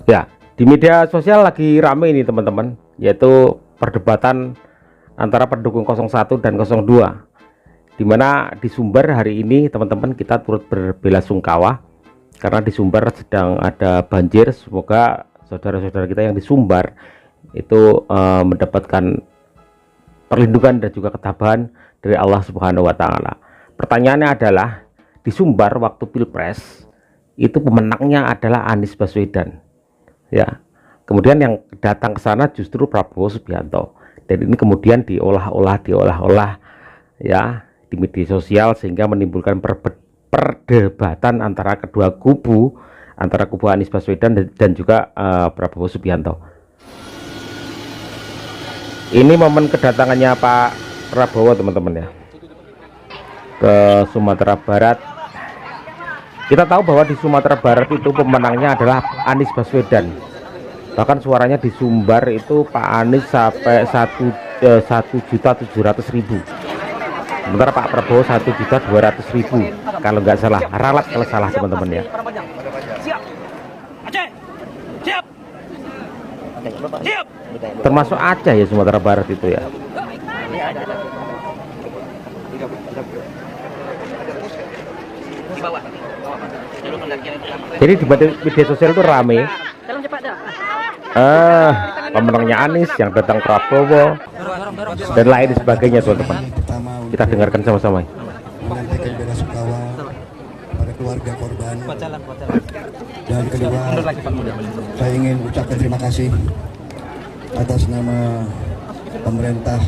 Ya, di media sosial lagi rame ini teman-teman, yaitu perdebatan antara pendukung 01 dan 02, dimana di Sumber hari ini teman-teman kita turut berbelasungkawa karena di Sumber sedang ada banjir. Semoga saudara-saudara kita yang di Sumbar itu mendapatkan perlindungan dan juga ketabahan dari Allah Subhanahu wa Ta'ala. Pertanyaannya adalah, di Sumbar waktu Pilpres itu pemenangnya adalah Anies Baswedan, ya. Kemudian yang datang ke sana justru Prabowo Subianto, dan ini kemudian diolah-olah ya di media sosial sehingga menimbulkan perdebatan antara kedua kubu, antara kubu Anies Baswedan dan juga Prabowo Subianto. Ini momen kedatangannya Pak Prabowo teman-teman ya ke Sumatera Barat. Kita tahu bahwa di Sumatera Barat itu pemenangnya adalah Anies Baswedan. Bahkan suaranya di Sumbar itu Pak Anies sampai 1.700.000. Sementara Pak Prabowo 1.200.000 kalau nggak salah. Ralat kalau salah teman-teman ya. Termasuk Aceh ya, Sumatera Barat itu ya. Jadi di media sosial itu rame. Pemenangnya Anies, yang datang Prabowo dan lain sebagainya teman-teman. Kita dengarkan sama-sama. Menyampaikan belasungkawa pada keluarga korban. Dan kedua, saya ingin ucapkan terima kasih atas nama pemerintah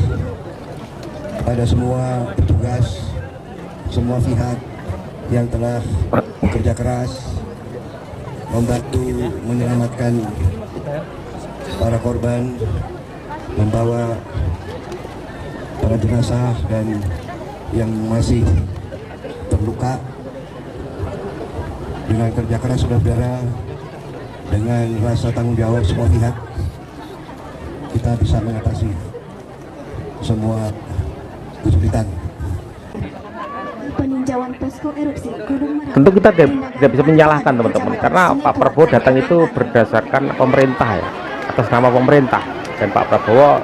kepada semua petugas, semua pihak yang telah bekerja keras membantu menyelamatkan para korban, membawa para jenazah dan yang masih terluka. Dengan kerja keras saudara-saudara, dengan rasa tanggung jawab semua pihak, kita bisa mengatasi semua kesulitan. Peninjauan posko erupsi Gunung Merapi. Tentu kita tidak bisa menyalahkan teman-teman, karena Pak Prabowo datang itu berdasarkan pemerintah ya, atas nama pemerintah, dan Pak Prabowo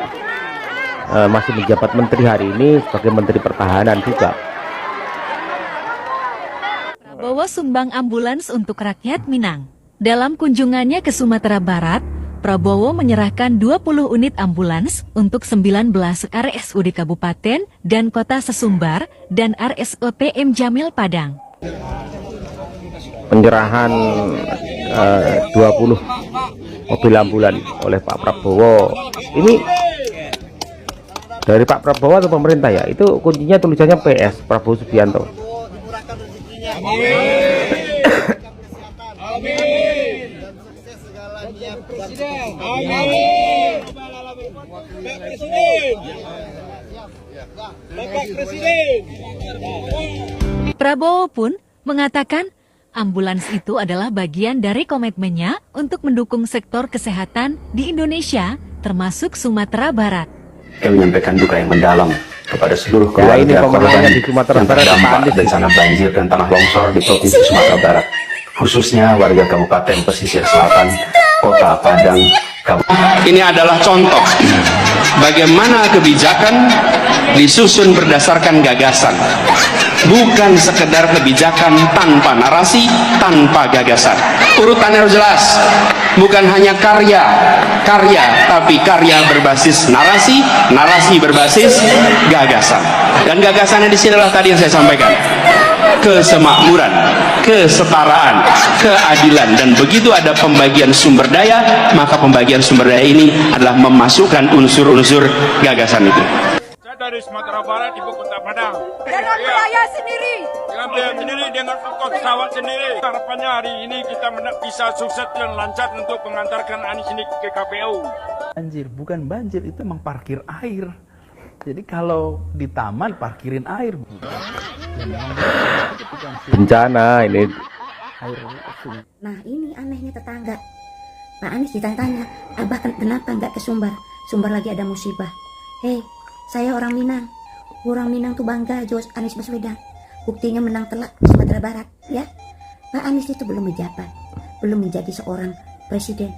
masih menjabat menteri hari ini sebagai Menteri Pertahanan juga. Prabowo sumbang ambulans untuk rakyat Minang. Dalam kunjungannya ke Sumatera Barat, Prabowo menyerahkan 20 unit ambulans untuk 19 RSUD Kabupaten dan Kota Sesumbar dan RSUPM Jamil Padang. Penyerahan 20 mobil ambulan oleh Pak Prabowo ini dari Pak Prabowo atau pemerintah ya? Itu kuncinya tulisannya PS, Prabowo Subianto. Prabowo pun mengatakan ambulans itu adalah bagian dari komitmennya untuk mendukung sektor kesehatan di Indonesia, termasuk Sumatera Barat. Saya menyampaikan duka yang mendalam kepada seluruh ini keluarga korban di Sumatera yang Barat, terdampak bencana banjir dan tanah longsor di Provinsi Sumatera Barat, khususnya warga Kabupaten Pesisir Selatan, Kota Padang. Ini adalah contoh bagaimana kebijakan disusun berdasarkan gagasan, bukan sekedar kebijakan tanpa narasi, tanpa gagasan. Urutannya harus jelas, bukan hanya karya, tapi karya berbasis narasi, narasi berbasis gagasan. Dan gagasannya di sini adalah tadi yang saya sampaikan: kesemakmuran, kesetaraan, keadilan. Dan begitu ada pembagian sumber daya, maka pembagian sumber daya ini adalah memasukkan unsur-unsur gagasan itu. Saya dari Sumatera Barat, ibu kota Padang. Dengan biaya sendiri. Dengan biaya sendiri, dengan ongkos pesawat sendiri. Harapannya hari ini kita bisa sukses dan lancar untuk mengantarkan Anies ini ke KPU. Banjir, bukan banjir, itu emang parkir air. Jadi kalau di taman parkirin air. Bencana ini. Nah ini anehnya tetangga. Pak Anies ditanya, abah kenapa nggak ke Sumbar? Sumbar lagi ada musibah. Hei, saya orang Minang. Orang Minang tuh bangga Jos Anies Baswedan. Buktinya menang telak di Sumatera Barat, ya. Pak Anies itu belum menjabat, belum menjadi seorang presiden.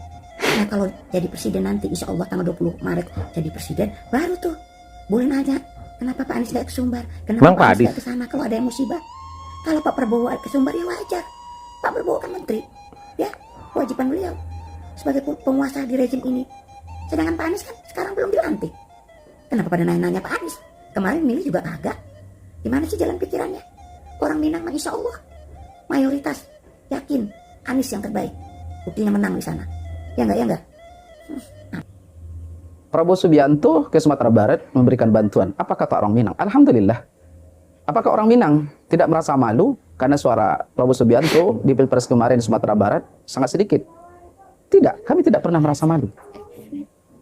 Nah kalau jadi presiden nanti, insya Allah tanggal 20 Maret jadi presiden, baru tuh boleh nanya, kenapa Pak Anies gak ke Sumbar? Kenapa Emang Pak Pak Anies Anies? gak ke sana kalau ada yang musibah? Kalau Pak Prabowo ke Sumbar ya wajar. Pak Prabowo kan menteri, ya kewajiban beliau sebagai penguasa di rejim ini. Sedangkan Pak Anies kan sekarang belum dilantik. Kenapa pada nanya-nanya Pak Anies? Kemarin milih juga kagak. Gimana sih jalan pikirannya? Orang Minang mah insya Allah mayoritas yakin Anies yang terbaik. Buktinya menang di sana. Ya enggak? Prabowo Subianto ke Sumatera Barat memberikan bantuan. Apa kata orang Minang? Alhamdulillah. Apakah orang Minang tidak merasa malu karena suara Prabowo Subianto di Pilpres kemarin di Sumatera Barat sangat sedikit? Tidak, kami tidak pernah merasa malu.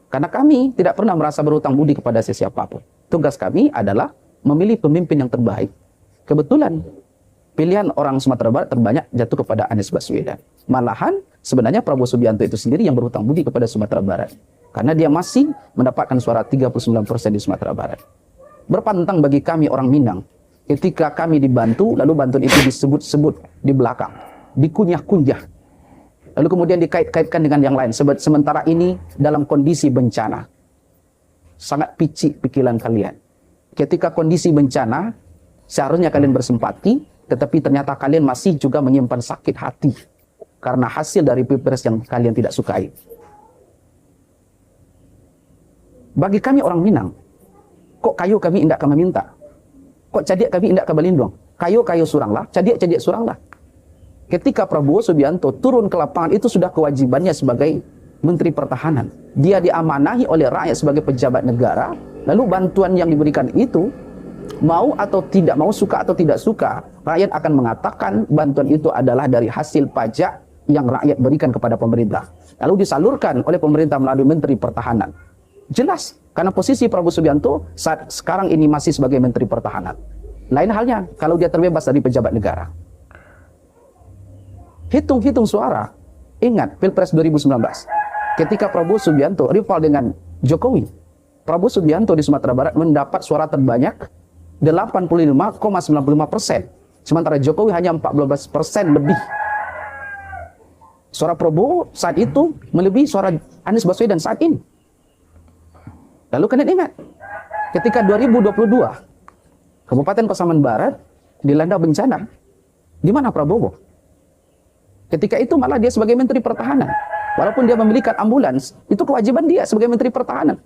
Karena kami tidak pernah merasa berhutang budi kepada siapapun. Tugas kami adalah memilih pemimpin yang terbaik. Kebetulan pilihan orang Sumatera Barat terbanyak jatuh kepada Anies Baswedan. Malahan sebenarnya Prabowo Subianto itu sendiri yang berhutang budi kepada Sumatera Barat. Karena dia masih mendapatkan suara 39% di Sumatera Barat. Berpantang bagi kami orang Minang, ketika kami dibantu, lalu bantuan itu disebut-sebut di belakang, dikunyah-kunyah, lalu kemudian dikait-kaitkan dengan yang lain. Sementara ini dalam kondisi bencana. Sangat picik pikiran kalian. Ketika kondisi bencana, seharusnya kalian bersimpati, tetapi ternyata kalian masih juga menyimpan sakit hati karena hasil dari Pilpres yang kalian tidak sukai. Bagi kami orang Minang, kok kayu kami indak kami minta? Kok cadiak kami indak ke Balindong? Kayu suranglah, cadiak suranglah. Ketika Prabowo Subianto turun ke lapangan, itu sudah kewajibannya sebagai Menteri Pertahanan. Dia diamanahi oleh rakyat sebagai pejabat negara, lalu bantuan yang diberikan itu, mau atau tidak mau, suka atau tidak suka, rakyat akan mengatakan bantuan itu adalah dari hasil pajak yang rakyat berikan kepada pemerintah. Lalu disalurkan oleh pemerintah melalui Menteri Pertahanan. Jelas, karena posisi Prabowo Subianto saat sekarang ini masih sebagai Menteri Pertahanan. Lain halnya kalau dia terbebas dari pejabat negara. Hitung-hitung suara. Ingat Pilpres 2019. Ketika Prabowo Subianto rival dengan Jokowi, Prabowo Subianto di Sumatera Barat mendapat suara terbanyak 85,95%. Sementara Jokowi hanya 14% lebih. Suara Prabowo saat itu melebihi suara Anies Baswedan saat ini. Lalu kalian ingat, ketika 2022, Kabupaten Pasaman Barat dilanda bencana, di mana Prabowo? Ketika itu malah dia sebagai Menteri Pertahanan. Walaupun dia memiliki ambulans, itu kewajiban dia sebagai Menteri Pertahanan.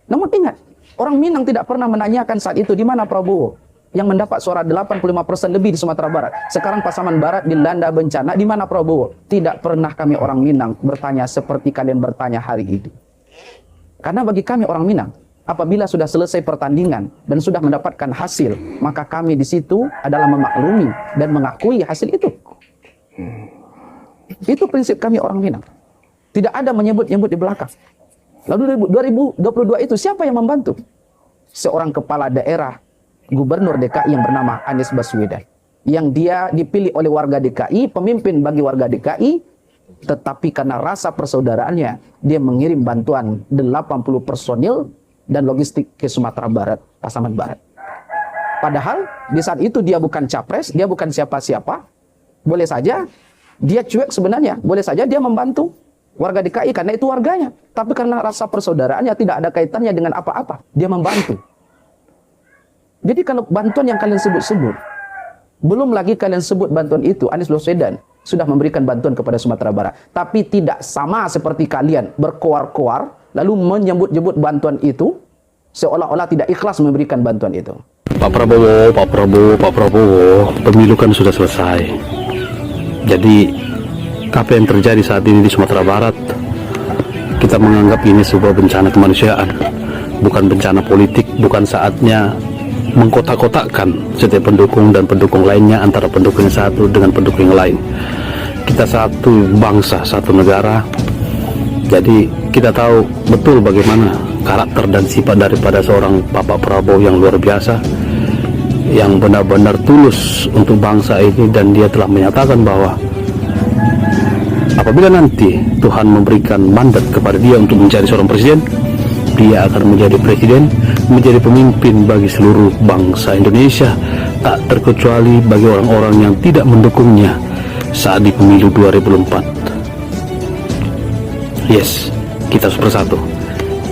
Namun ingat, orang Minang tidak pernah menanyakan saat itu di mana Prabowo yang mendapat suara 85% lebih di Sumatera Barat. Sekarang Pasaman Barat dilanda bencana, di mana Prabowo? Tidak pernah kami orang Minang bertanya seperti kalian bertanya hari ini. Karena bagi kami orang Minang, apabila sudah selesai pertandingan dan sudah mendapatkan hasil, maka kami di situ adalah memaklumi dan mengakui hasil itu. Itu prinsip kami orang Minang. Tidak ada menyebut-nyebut di belakang. Lalu 2022 itu siapa yang membantu? Seorang kepala daerah, gubernur DKI yang bernama Anies Baswedan. Yang dia dipilih oleh warga DKI, pemimpin bagi warga DKI, tetapi karena rasa persaudaraannya, dia mengirim bantuan 80 personil dan logistik ke Sumatera Barat, Pasaman Barat. Padahal di saat itu dia bukan capres, dia bukan siapa-siapa. Boleh saja dia cuek sebenarnya, boleh saja dia membantu warga DKI karena itu warganya. Tapi karena rasa persaudaraannya tidak ada kaitannya dengan apa-apa, dia membantu. Jadi kalau bantuan yang kalian sebut-sebut, belum lagi kalian sebut bantuan itu, Anies Baswedan sudah memberikan bantuan kepada Sumatera Barat. Tapi tidak sama seperti kalian berkoar-koar, lalu menyebut-nyebut bantuan itu, seolah-olah tidak ikhlas memberikan bantuan itu. Pak Prabowo, pemilu kan sudah selesai. Jadi, apa yang terjadi saat ini di Sumatera Barat, kita menganggap ini sebuah bencana kemanusiaan, bukan bencana politik, bukan saatnya mengkotak-kotakkan setiap pendukung dan pendukung lainnya antara pendukung yang satu dengan pendukung yang lain. Kita satu bangsa, satu negara. Jadi kita tahu betul bagaimana karakter dan sifat daripada seorang Bapak Prabowo yang luar biasa, yang benar-benar tulus untuk bangsa ini, dan dia telah menyatakan bahwa apabila nanti Tuhan memberikan mandat kepada dia untuk menjadi seorang presiden, dia akan menjadi presiden, menjadi pemimpin bagi seluruh bangsa Indonesia, tak terkecuali bagi orang-orang yang tidak mendukungnya saat di pemilu 2024. Yes, kita harus bersatu.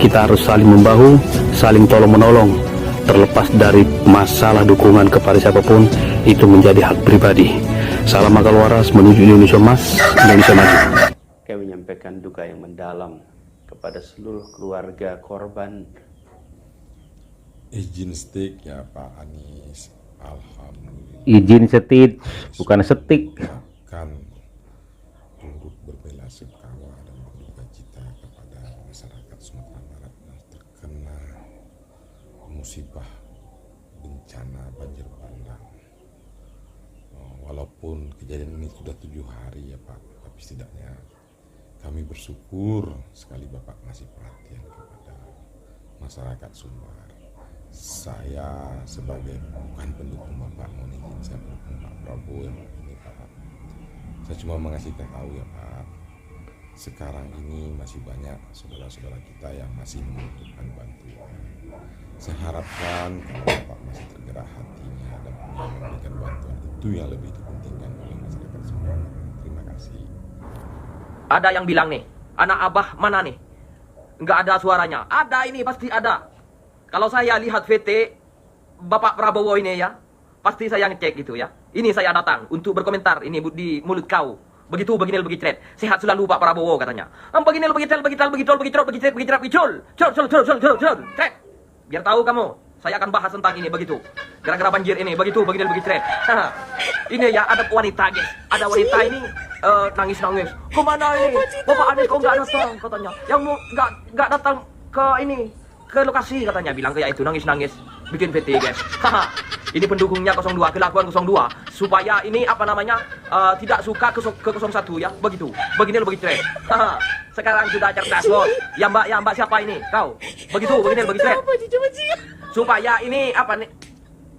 Kita harus saling membahu, saling tolong-menolong. Terlepas dari masalah dukungan kepada siapapun, itu menjadi hak pribadi. Salam akal waras menuju Indonesia Emas, Indonesia Maju. Kami menyampaikan duka yang mendalam kepada seluruh keluarga korban. Izin stik ya Pak Anies, alhamdulillah. Izin setit, bukan setik. Kan turut berbela-sungkawa dan berduka cita kepada masyarakat Sumatera Barat yang terkena musibah bencana banjir bandang. Walaupun kejadian ini sudah 7 hari ya Pak, tapi setidaknya kami bersyukur sekali Bapak ngasih perhatian kepada masyarakat Sumbar. Saya sebagai bukan pendukung Bapak, mohon izin saya pendukung Pak Prabowo yang ini Pak. Saya cuma mengasih tahu ya Pak, sekarang ini masih banyak saudara-saudara kita yang masih membutuhkan bantuan. Saya harapkan kalau Bapak masih tergerak hatinya dan ingin memberikan bantuan, itu yang lebih dipentingkan oleh masyarakat Sumbar. Terima kasih. Ada yang bilang nih, anak abah mana nih? Nggak ada suaranya. Ada ini, pasti ada. Kalau saya lihat VT Bapak Prabowo ini ya, pasti saya ngecek gitu ya. Ini saya datang untuk berkomentar ini di mulut kau. Begitu begini lebih cret. Sehat selalu Pak Prabowo katanya. Begini lebih cret, cret. Biar tahu kamu, saya akan bahas tentang ini begitu. Gara-gara banjir ini, begitu begini lebih cret. Ini ya ada wanita guys. Ada wanita ini nangis-nangis. Kemana ini? Bapak Anies kok nggak datang katanya. Yang mau nggak datang ke ini, ke lokasi katanya, bilang kayak itu, nangis-nangis bikin VT guys. Ini pendukungnya 02, kelakuan 02 supaya ini apa namanya tidak suka ke 01 ya, begitu. Begini lebih tren. Sekarang sudah cerdas bos. Ya mbak siapa ini? Kau. Begitu, begini lebih tren. Supaya ini apa nih?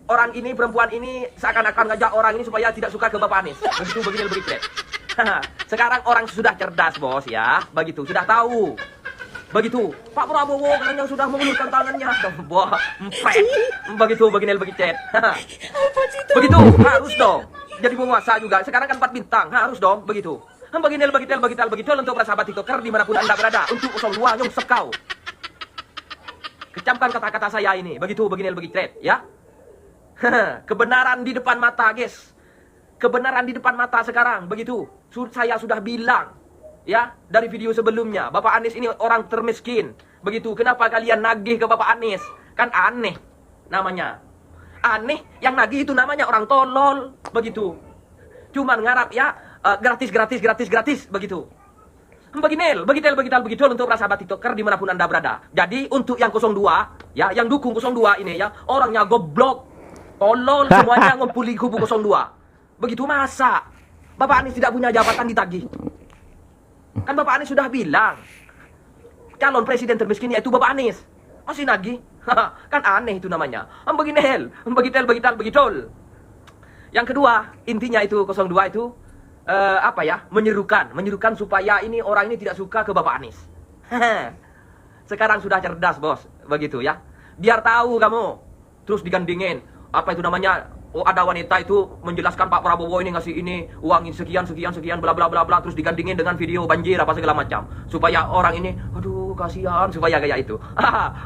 Orang ini, perempuan ini seakan-akan ngajak orang ini supaya tidak suka ke Bapak Anies. Begitu, begini lebih tren. Sekarang orang sudah cerdas bos ya, begitu, sudah tahu. Begitu, Pak Prabowo katanya sudah mengulurkan tangannya. Wah, empret. Begitu, begini lebih chat. Begitu, harus dong. Jadi penguasa juga. Sekarang kan 4 bintang, harus dong. Begitu. Begini lebih begitu untuk para sahabat TikToker dimanapun Anda berada. Untuk 02 nyungsep kau. Kecamkan kata-kata saya ini. Begitu, begini lebih chat ya. Kebenaran di depan mata, guys. Kebenaran di depan mata sekarang. Begitu. Saya sudah bilang. Ya, dari video sebelumnya, Bapak Anies ini orang termiskin. Begitu, kenapa kalian nagih ke Bapak Anies? Kan aneh namanya. Aneh, yang nagih itu namanya orang tolol. Begitu. Cuman ngarap ya, gratis, begitu. Begitu untuk para sahabat TikToker dimanapun Anda berada. Jadi, untuk yang 02, ya, yang dukung 02 ini ya, orangnya goblok. Tolol semuanya ngumpuli kubu 02. Begitu masa Bapak Anies tidak punya jabatan ditagih. Kan Bapak Anies sudah bilang calon presiden termiskin yaitu Bapak Anies. Masih nagih? Kan aneh itu namanya. Begitu. Yang kedua, intinya itu 02 itu apa ya? Menyerukan supaya ini orang ini tidak suka ke Bapak Anies. Sekarang sudah cerdas, Bos. Begitu ya. Biar tahu kamu. Terus digandingin apa itu namanya? Oh, ada wanita itu menjelaskan Pak Prabowo ini ngasih ini uang sekian bla bla bla bla, terus digandingin dengan video banjir apa segala macam supaya orang ini aduh kasihan supaya kayak itu.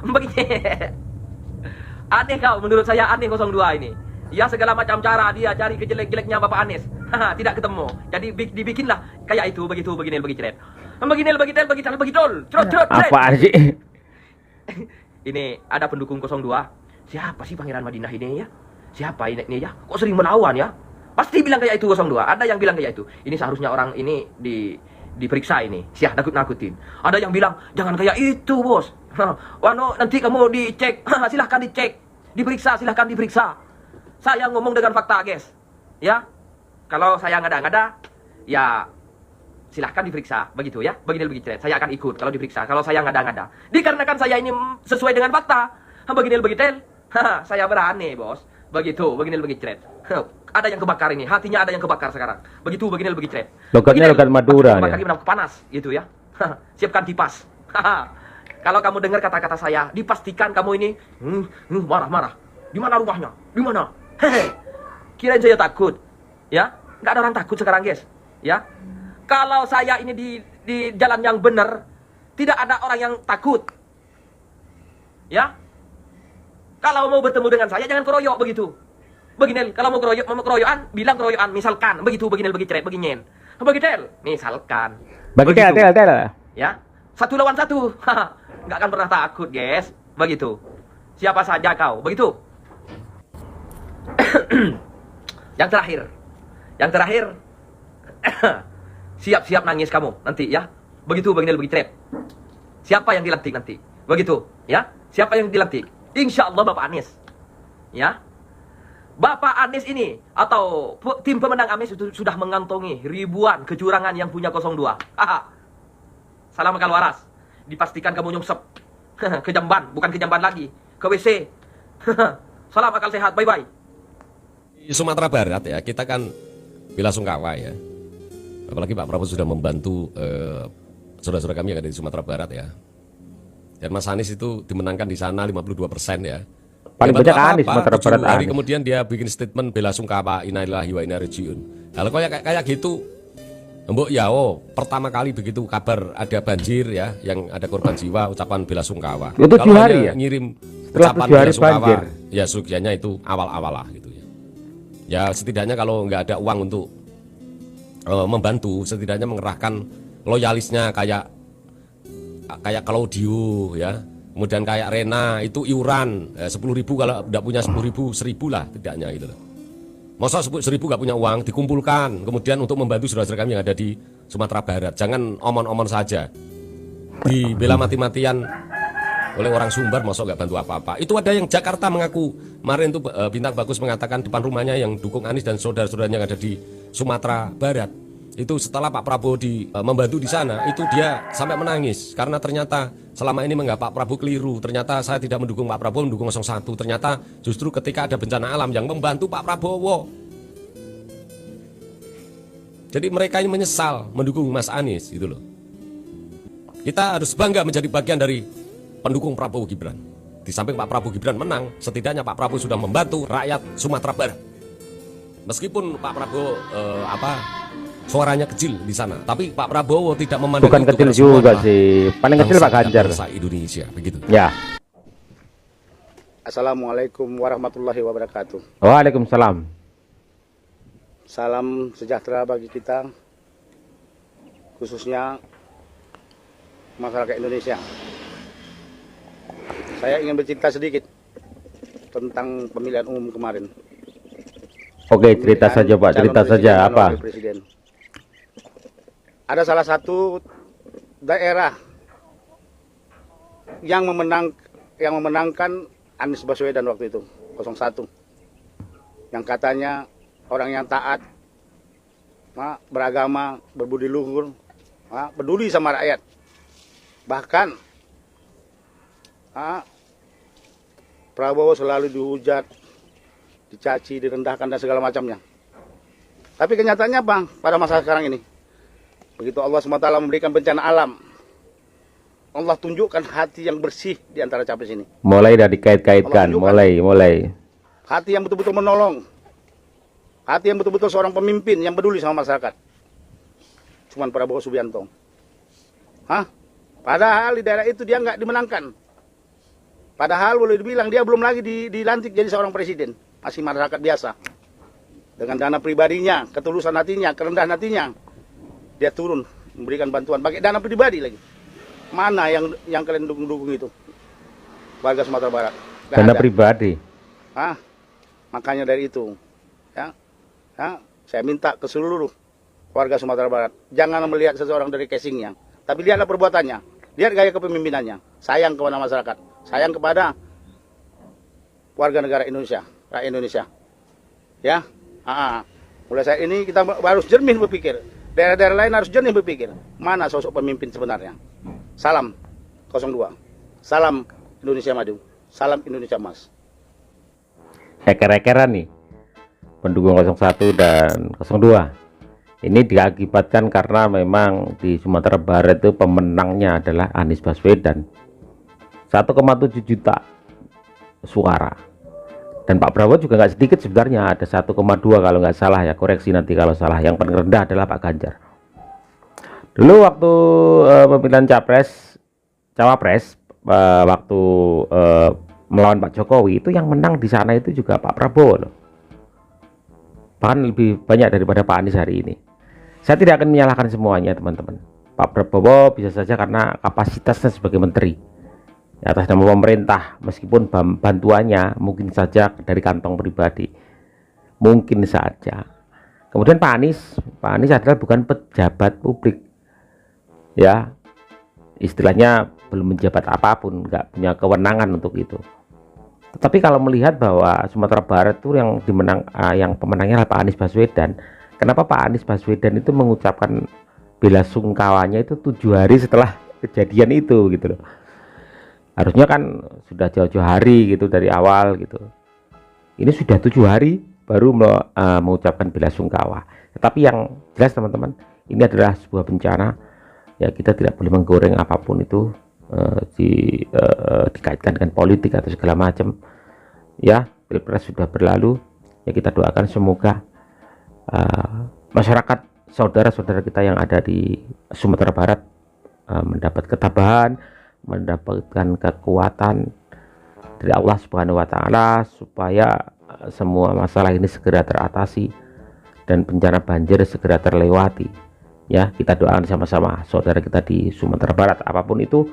Begini. Aneh kau, menurut saya aneh 02 ini. Ya segala macam cara dia cari kejelek-jeleknya Bapak Anies. Tidak ketemu. Jadi dibikinlah kayak itu begitu begini. Apaan sih? Ini ada pendukung 02. Siapa sih Pangeran Madinah ini ya? Siapa ini ya? Kok sering melawan ya? Pasti bilang kayak itu 02. Ada yang bilang kayak itu. Ini seharusnya orang ini diperiksa ini. Siap nakut-nakutin. Ada yang bilang jangan kayak itu, Bos. Wano nanti kamu dicek. Silahkan dicek. Silahkan diperiksa. Saya ngomong dengan fakta, guys. Ya. Kalau saya ngada-ngada, ya silahkan diperiksa. Begitu ya. Begini lebih cerita. Saya akan ikut kalau diperiksa. Kalau saya ngada-ngada. Dikarenakan saya ini sesuai dengan fakta. Begini lebih detail. Saya berani, Bos. Begitu, begini lebih cret. Ada yang kebakar ini, hatinya ada yang kebakar sekarang. Begitu, begini lebih cret. Logatnya logat Madura nih. Panas, gitu ya. Siapkan kipas. Kalau kamu dengar kata-kata saya, dipastikan kamu ini marah-marah. Di mana rumahnya? Di mana? Kirain saya takut, ya? Nggak ada orang takut sekarang, guys. Ya. Kalau saya ini di jalan yang benar, Tidak ada orang yang takut. Ya. Kalau mau bertemu dengan saya jangan keroyok begitu. Begini, kalau mau keroyokan, bilang keroyokan, misalkan begitu, begini, beginen. Begitu, misalkan. Bagi tel. Ya. 1 lawan 1. Nggak akan pernah takut, guys. Begitu. Siapa saja kau, begitu. Yang terakhir. Siap-siap nangis kamu nanti ya. Begitu begini trap. Siapa yang dilantik nanti? Begitu, ya. Siapa yang dilantik? Insya Allah Bapak Anies. Ya. Bapak Anies ini atau tim pemenang Anies sudah mengantongi ribuan kecurangan yang punya 02. Salam akal waras. Dipastikan kamu nyungsep ke jamban, bukan ke jamban lagi, ke WC. Salam akal sehat, bye-bye. Di Sumatera Barat ya, kita kan bela sungkawa ya. Apalagi Pak Prabowo sudah membantu saudara-saudara kami yang ada di Sumatera Barat ya. Dan Mas Anies itu dimenangkan di sana 52% ya. Paling banyak Anies Sumatera Barat. Hari kemudian dia bikin statement bela sungkawa innalillahi wa inna ilaihi rajiun. Kalau kayak gitu, Mbok ya, pertama kali begitu kabar ada banjir ya, yang ada korban jiwa, ucapan bela sungkawa. Itu 7 hari ya? Ngirim setelah ucapan 7 hari bela sungkawa, banjir. ya serugiannya itu awal-awal lah gitu ya. Ya setidaknya kalau nggak ada uang untuk membantu, setidaknya mengerahkan loyalisnya kayak Claudio ya, kemudian kayak Rena itu iuran 10.000, kalau tidak punya 10.000, 1.000 lah tidaknya gitu loh. Masa 1.000 gak punya uang, dikumpulkan kemudian untuk membantu saudara-saudara kami yang ada di Sumatera Barat. Jangan omon-omon saja, dibela mati-matian oleh orang Sumbar, masa gak bantu apa-apa. Itu ada yang Jakarta mengaku, kemarin tuh Bintang Bagus mengatakan depan rumahnya yang dukung Anies dan saudara-saudaranya yang ada di Sumatera Barat. Itu setelah Pak Prabowo membantu di sana, itu dia sampai menangis karena ternyata selama ini menganggap Pak Prabowo keliru. Ternyata saya tidak mendukung Pak Prabowo, mendukung 01. Ternyata justru ketika ada bencana alam yang membantu Pak Prabowo. Jadi mereka ini menyesal mendukung Mas Anies gitu loh. Kita harus bangga menjadi bagian dari pendukung Prabowo Gibran. Di samping Pak Prabowo Gibran menang, setidaknya Pak Prabowo sudah membantu rakyat Sumatera Barat. Meskipun Pak Prabowo suaranya kecil di sana, tapi Pak Prabowo tidak memandang bukan itu kecil juga sih, paling kecil Pak Ganjar Indonesia begitu ya. Assalamualaikum warahmatullahi wabarakatuh. Waalaikumsalam. Salam sejahtera bagi kita, khususnya masyarakat Indonesia. Saya ingin bercerita sedikit tentang pemilihan umum kemarin. Oke, cerita saja Pak, cerita saja apa? Presiden. Ada salah satu daerah yang memenangkan Anies Baswedan waktu itu, 01. Yang katanya orang yang taat, beragama, berbudi luhur, peduli sama rakyat. Bahkan Prabowo selalu dihujat, dicaci, direndahkan dan segala macamnya. Tapi kenyataannya apa pada masa sekarang ini? Begitu Allah SWT memberikan bencana alam, Allah tunjukkan hati yang bersih di antara capres ini. Mulai dari kait-kaitkan, mulai. Hati yang betul-betul menolong. Hati yang betul-betul seorang pemimpin yang peduli sama masyarakat. Cuman Prabowo Subianto. Padahal di daerah itu dia nggak dimenangkan. Padahal boleh dibilang dia belum lagi dilantik jadi seorang presiden. Masih masyarakat biasa. Dengan dana pribadinya, ketulusan hatinya, kerendahan hatinya, dia turun memberikan bantuan pakai dana pribadi lagi. Mana yang kalian dukung itu? Warga Sumatera Barat. Dana pribadi. Makanya dari itu, saya minta ke seluruh warga Sumatera Barat, jangan melihat seseorang dari casingnya, tapi lihatlah perbuatannya, lihat gaya kepemimpinannya, sayang kepada masyarakat, sayang kepada warga negara Indonesia, rakyat Indonesia. Ya, mulai saat ini kita harus jernih berpikir. Daerah-daerah lain harus jernih berpikir, mana sosok pemimpin sebenarnya. Salam 02. Salam Indonesia Maju. Salam Indonesia Emas. Eker-ekeran nih pendukung 01 dan 02. Ini diakibatkan karena memang di Sumatera Barat itu pemenangnya adalah Anies Baswedan. 1,7 juta suara. Dan Pak Prabowo juga nggak sedikit sebenarnya, ada 1,2 kalau nggak salah ya, koreksi nanti kalau salah. Yang paling rendah adalah Pak Ganjar. Dulu waktu pemilihan capres cawapres waktu melawan Pak Jokowi, itu yang menang di sana itu juga Pak Prabowo loh. Bahkan lebih banyak daripada Pak Anies hari ini. Saya tidak akan menyalahkan semuanya teman-teman. Pak Prabowo bisa saja karena kapasitasnya sebagai menteri atas nama pemerintah, meskipun bantuannya mungkin saja dari kantong pribadi, mungkin saja. Kemudian Pak Anies adalah bukan pejabat publik, ya, istilahnya belum menjabat apapun, nggak punya kewenangan untuk itu. Tetapi kalau melihat bahwa Sumatera Barat itu yang pemenangnya adalah Pak Anies Baswedan, kenapa Pak Anies Baswedan itu mengucapkan bela sungkawanya itu 7 hari setelah kejadian itu gitu loh. Harusnya kan sudah jauh-jauh hari gitu dari awal gitu. Ini sudah 7 hari baru mengucapkan bela sungkawa. Tetapi yang jelas teman-teman, ini adalah sebuah bencana. Ya, kita tidak boleh menggoreng apapun itu dikaitkan dengan politik atau segala macam. Ya, Pilpres sudah berlalu. Ya, kita doakan semoga masyarakat saudara-saudara kita yang ada di Sumatera Barat mendapat ketabahan, mendapatkan kekuatan dari Allah Subhanahu wa taala supaya semua masalah ini segera teratasi dan bencana banjir segera terlewati. Ya, kita doakan sama-sama saudara kita di Sumatera Barat, apapun itu,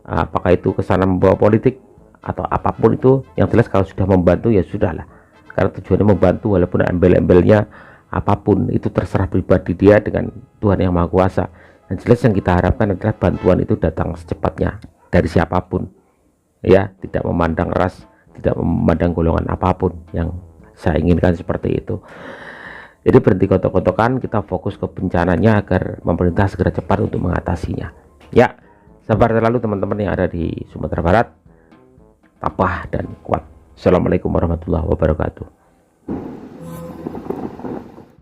apakah itu kesana membawa politik atau apapun itu, yang jelas kalau sudah membantu ya sudahlah, karena tujuannya membantu, walaupun embel-embelnya apapun itu terserah pribadi dia dengan Tuhan Yang Maha Kuasa. Yang jelas yang kita harapkan adalah bantuan itu datang secepatnya dari siapapun, ya, tidak memandang ras, tidak memandang golongan apapun. Yang saya inginkan seperti itu. Jadi berhenti kotok-kotokan, kita fokus ke bencananya agar pemerintah segera cepat untuk mengatasinya. Ya, sabar selalu teman-teman yang ada di Sumatera Barat, tabah dan kuat. Assalamualaikum warahmatullahi wabarakatuh.